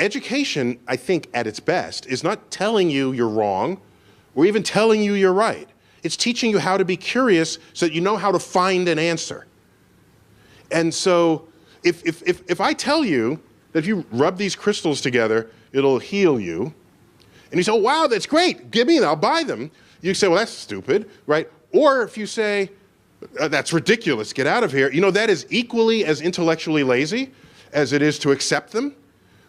education, I think, at its best, is not telling you you're wrong or even telling you you're right. It's teaching you how to be curious so that you know how to find an answer. And so if I tell you that if you rub these crystals together, it'll heal you, and you say, oh, wow, that's great, give me them, I'll buy them. You say, well, that's stupid, right? Or if you say, that's ridiculous, get out of here, you know, that is equally as intellectually lazy as it is to accept them.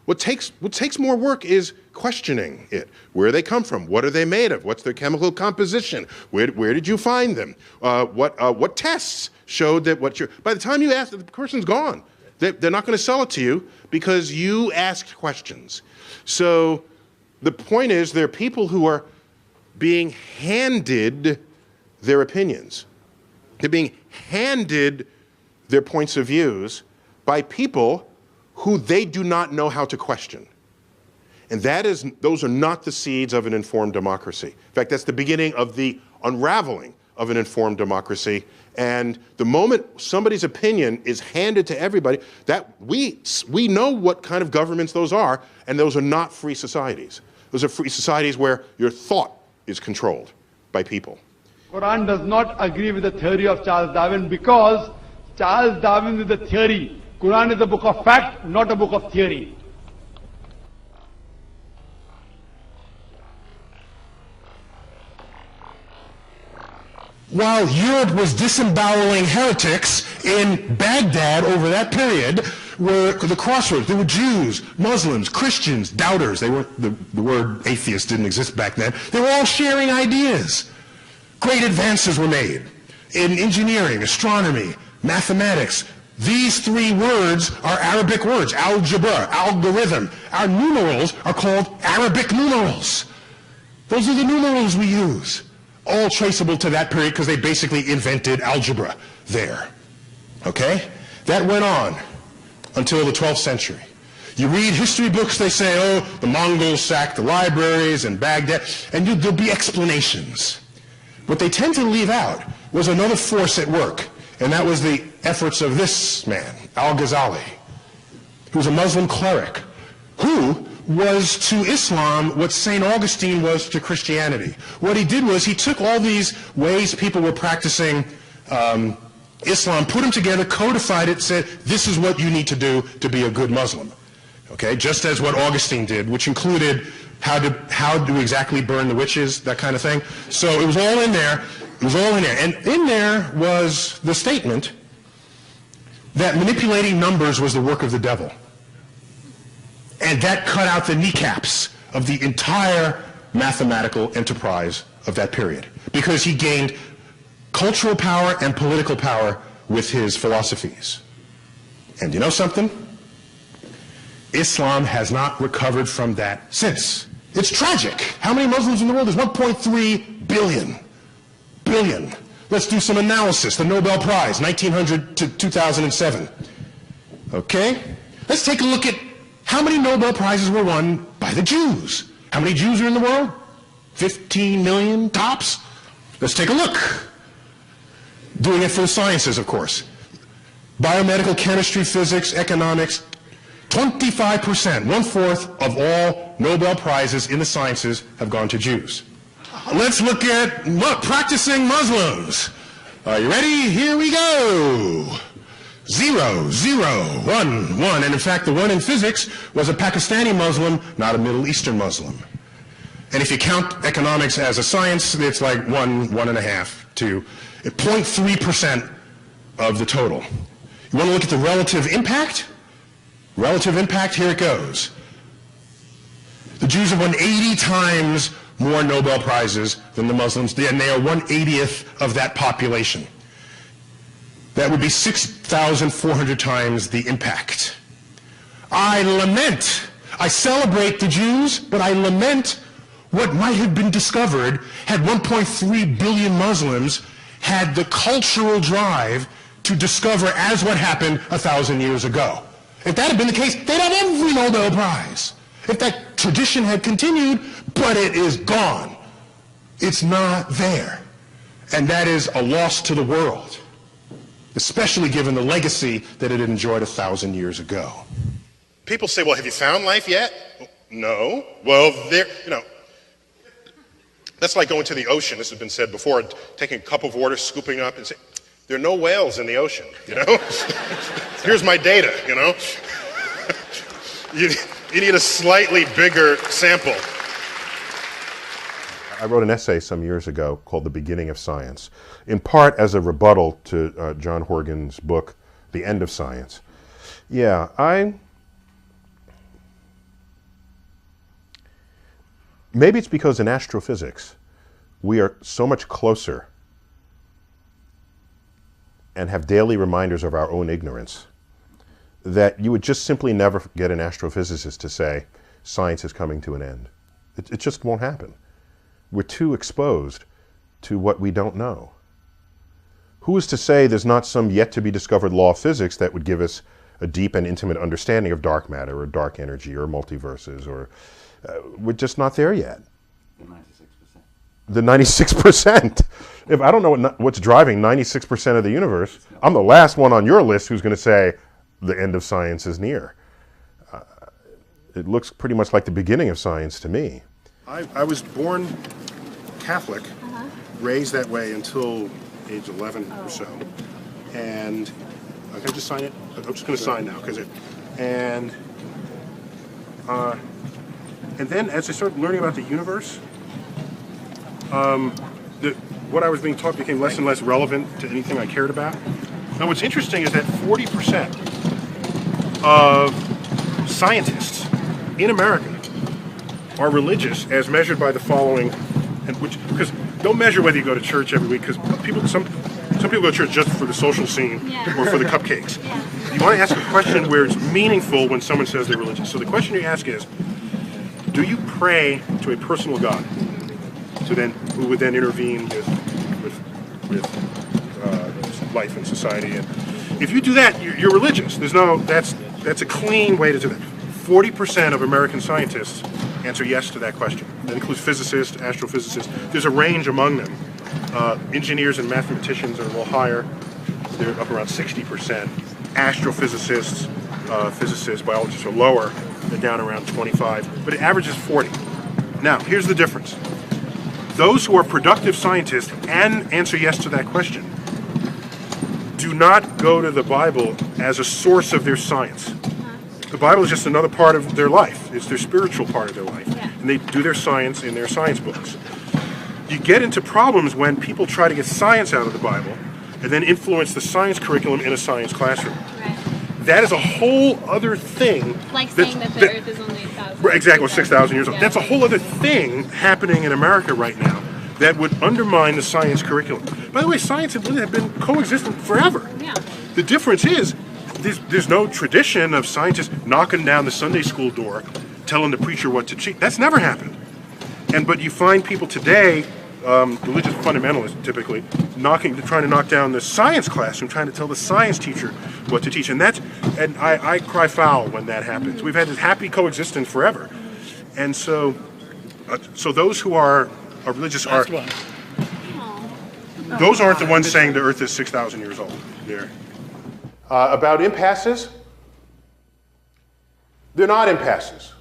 What takes more work is questioning it. Where do they come from? What are they made of? What's their chemical composition? Where did you find them? What tests showed that what you're... By the time you ask, the person's gone. They're not going to sell it to you because you asked questions. So the point is, there are people who are being handed their opinions. They're being handed their points of views by people who they do not know how to question. And those are not the seeds of an informed democracy. In fact, that's the beginning of the unraveling of an informed democracy. And the moment somebody's opinion is handed to everybody, that we know what kind of governments those are, and those are not free societies. Those are free societies where your thought is controlled by people. Quran does not agree with the theory of Charles Darwin because Charles Darwin is the theory. Quran is a book of fact, not a book of theory. While Europe was disemboweling heretics, in Baghdad over that period were the crossroads. There were Jews, Muslims, Christians, doubters. They weren't, the word atheist didn't exist back then. They were all sharing ideas. Great advances were made in engineering, astronomy, mathematics. These three words are Arabic words: algebra, algorithm. Our numerals are called Arabic numerals. Those are the numerals we use. All traceable to that period because they basically invented algebra there. Okay? That went on until the 12th century. You read history books, they say, oh, the Mongols sacked the libraries in Baghdad, and there'll be explanations. What they tend to leave out was another force at work, and that was the efforts of this man, Al-Ghazali, who was a Muslim cleric, who was to Islam what St. Augustine was to Christianity. What he did was he took all these ways people were practicing Islam, put them together, codified it, said, this is what you need to do to be a good Muslim. Okay, just as what Augustine did, which included how to exactly burn the witches, that kind of thing. So it was all in there. It was all in there. And in there was the statement that manipulating numbers was the work of the devil. And that cut out the kneecaps of the entire mathematical enterprise of that period, because he gained cultural power and political power with his philosophies. And you know something? Islam has not recovered from that since. It's tragic. How many Muslims in the world? There's 1.3 billion. Billion. Let's do some analysis. The Nobel Prize, 1900 to 2007. Okay? Let's take a look at how many Nobel Prizes were won by the Jews. How many Jews are in the world? 15 million tops? Let's take a look. Doing it for the sciences, of course. Biomedical chemistry, physics, economics. 25%, 1/4 of all Nobel Prizes in the sciences have gone to Jews. Let's look at practicing Muslims. Are you ready? Here we go. 0, 0, 1, 1. And in fact, the one in physics was a Pakistani Muslim, not a Middle Eastern Muslim. And if you count economics as a science, it's like 1, 1.5, 2. 0.3% of the total. You want to look at the relative impact? Relative impact, here it goes. The Jews have won 80 times more Nobel Prizes than the Muslims, and they are 1/80th of that population. That would be 6,400 times the impact. I lament, I celebrate the Jews, but I lament what might have been discovered had 1.3 billion Muslims had the cultural drive to discover as what happened 1,000 years ago. If that had been the case, they'd have every Nobel Prize. If that tradition had continued, but it is gone. It's not there. And that is a loss to the world, especially given the legacy that it had enjoyed 1,000 years ago. People say, well, have you found life yet? No. Well, that's like going to the ocean. This has been said before, taking a cup of water, scooping up and saying, there are no whales in the ocean, Here's my data, You need a slightly bigger sample. I wrote an essay some years ago called The Beginning of Science, in part as a rebuttal to John Horgan's book, The End of Science. Yeah, maybe it's because in astrophysics, we are so much closer and have daily reminders of our own ignorance that you would just simply never get an astrophysicist to say, science is coming to an end. It just won't happen. We're too exposed to what we don't know. Who is to say there's not some yet-to-be-discovered law of physics that would give us a deep and intimate understanding of dark matter or dark energy or multiverses, or we're just not there yet. The 96%. If I don't know what's driving 96% of the universe, I'm the last one on your list who's going to say the end of science is near. It looks pretty much like the beginning of science to me. I was born Catholic, raised that way until age 11 or so. And can I just sign it? I'm just going to sign now, and then as I started learning about the universe, what I was being taught became less and less relevant to anything I cared about. Now, what's interesting is that 40% of scientists in America are religious, as measured by the following, because don't measure whether you go to church every week, because some people go to church just for the social scene or for the cupcakes. You want to ask a question where it's meaningful when someone says they're religious. So the question you ask is, do you pray to a personal God, who would then intervene with life and society? And if you do that, you're religious. That's a clean way to do that. 40% of American scientists answer yes to that question. That includes physicists, astrophysicists. There's a range among them. Engineers and mathematicians are a little higher. They're up around 60%. Astrophysicists, physicists, biologists are lower. They're down around 25. But it averages 40. Now, here's the difference. Those who are productive scientists and answer yes to that question do not go to the Bible as a source of their science. The Bible is just another part of their life. It's their spiritual part of their life. And they do their science in their science books. You get into problems when people try to get science out of the Bible and then influence the science curriculum in a science classroom. Right. That is a whole other thing. Like saying that the Earth is only 1,000. Exactly, 6,000 years old. That's a whole other thing happening in America right now that would undermine the science curriculum. By the way, science and religion have been coexistent forever. Yeah. The difference is there's no tradition of scientists knocking down the Sunday school door, telling the preacher what to teach. That's never happened. But you find people today, religious fundamentalists typically, trying to knock down the science classroom, trying to tell the science teacher what to teach. And I cry foul when that happens. We've had this happy coexistence forever. And so those who are religious those aren't the ones saying the Earth is 6,000 years old. There. About impasses, they're not impasses.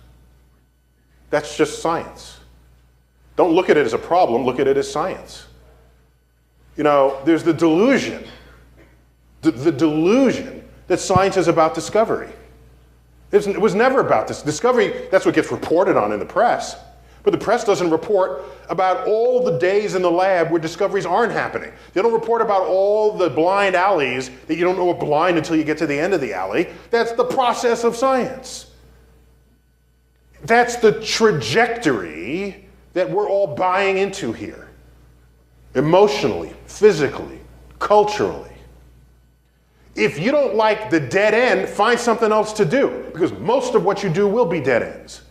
That's just science. Don't look at it as a problem, look at it as science. There's the delusion, the delusion that science is about discovery. It was never about this. Discovery, that's what gets reported on in the press. But the press doesn't report about all the days in the lab where discoveries aren't happening. They don't report about all the blind alleys that you don't know are blind until you get to the end of the alley. That's the process of science. That's the trajectory that we're all buying into here. Emotionally, physically, culturally. If you don't like the dead end, find something else to do, because most of what you do will be dead ends.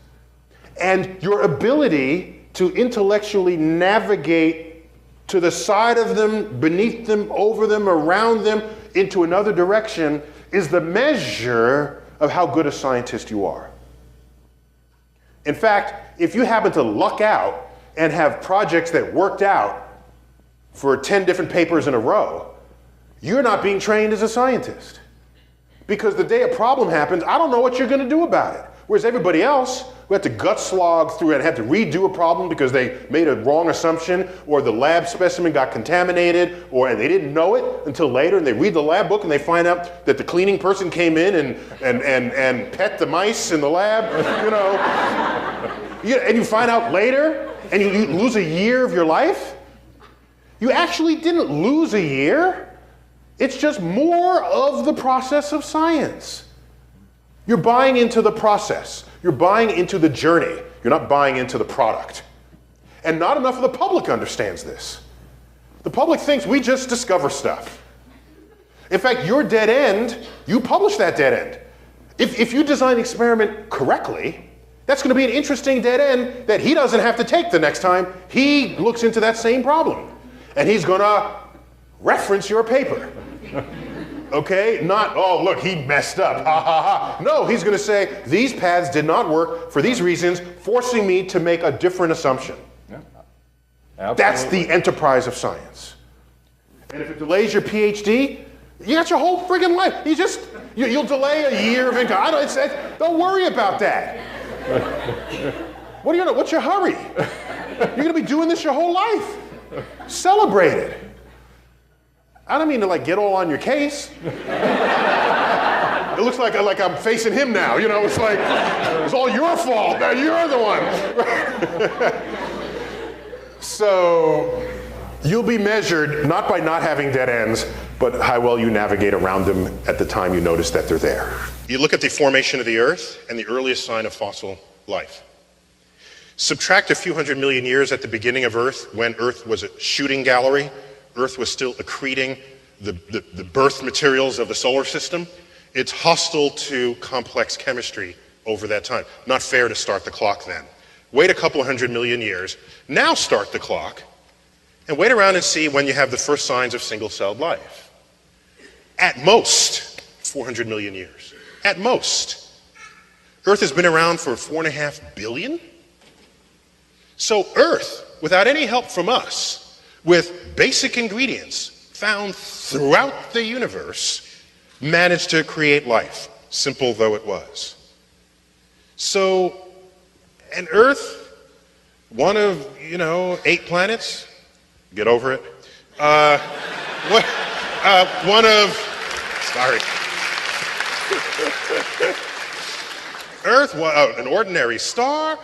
And your ability to intellectually navigate to the side of them, beneath them, over them, around them, into another direction is the measure of how good a scientist you are. In fact, if you happen to luck out and have projects that worked out for 10 different papers in a row, you're not being trained as a scientist. Because the day a problem happens, I don't know what you're going to do about it. Whereas everybody else who had to gut slog through it, had to redo a problem because they made a wrong assumption, or the lab specimen got contaminated, and they didn't know it until later, and they read the lab book and they find out that the cleaning person came in and pet the mice in the lab, you know. And you find out later, and you lose a year of your life. You actually didn't lose a year. It's just more of the process of science. You're buying into the process. You're buying into the journey. You're not buying into the product. And not enough of the public understands this. The public thinks we just discover stuff. In fact, your dead end, you publish that dead end. If you design the experiment correctly, that's going to be an interesting dead end that he doesn't have to take the next time he looks into that same problem. And he's going to reference your paper. Okay? Not, oh, look, he messed up. Ha, ha, ha. No, he's going to say, these paths did not work for these reasons, forcing me to make a different assumption. Yeah. Absolutely. That's the enterprise of science. And if it delays your PhD, you got your whole friggin' life. You'll delay a year of income. Don't worry about that. What's your hurry? You're going to be doing this your whole life. Celebrate it. I don't mean to get all on your case. It looks like I'm facing him now. You know, it's like it's all your fault. Now you're the one. So you'll be measured not by not having dead ends, but how well you navigate around them at the time you notice that they're there. You look at the formation of the Earth and the earliest sign of fossil life. Subtract a few hundred million years at the beginning of Earth, when Earth was a shooting gallery. Earth was still accreting the birth materials of the solar system. It's hostile to complex chemistry over that time. Not fair to start the clock then. Wait a couple hundred million years. Now start the clock and wait around and see when you have the first signs of single-celled life. At most, 400 million years. At most. Earth has been around for 4.5 billion. So Earth, without any help from us, with basic ingredients found throughout the universe, managed to create life, simple though it was. So, and Earth, one of, 8 planets, get over it. One of, sorry. Earth, an ordinary star,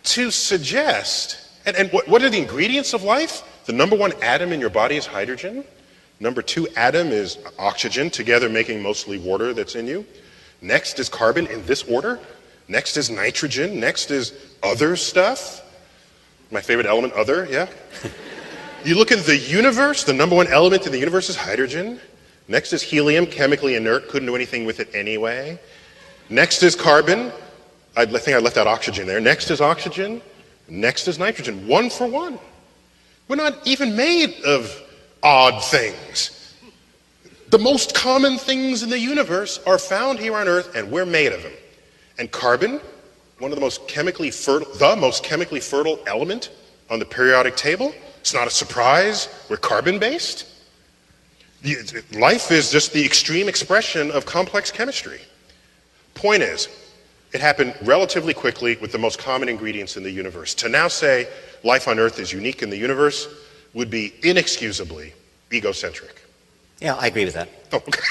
to suggest, and what are the ingredients of life? The number 1 atom in your body is hydrogen. Number 2 atom is oxygen, together making mostly water that's in you. Next is carbon in this order. Next is nitrogen. Next is other stuff. My favorite element, other, yeah. You look at the universe, the number 1 element in the universe is hydrogen. Next is helium, chemically inert, couldn't do anything with it anyway. Next is carbon. I think I left out oxygen there. Next is oxygen. Next is nitrogen, 1 for 1. We're not even made of odd things. The most common things in the universe are found here on Earth, and we're made of them. And carbon, one of the most chemically fertile element on the periodic table. It's not a surprise, we're carbon-based. Life is just the extreme expression of complex chemistry. Point is, it happened relatively quickly with the most common ingredients in the universe. To now say life on Earth is unique in the universe would be inexcusably egocentric. Yeah, I agree with that. Oh, okay.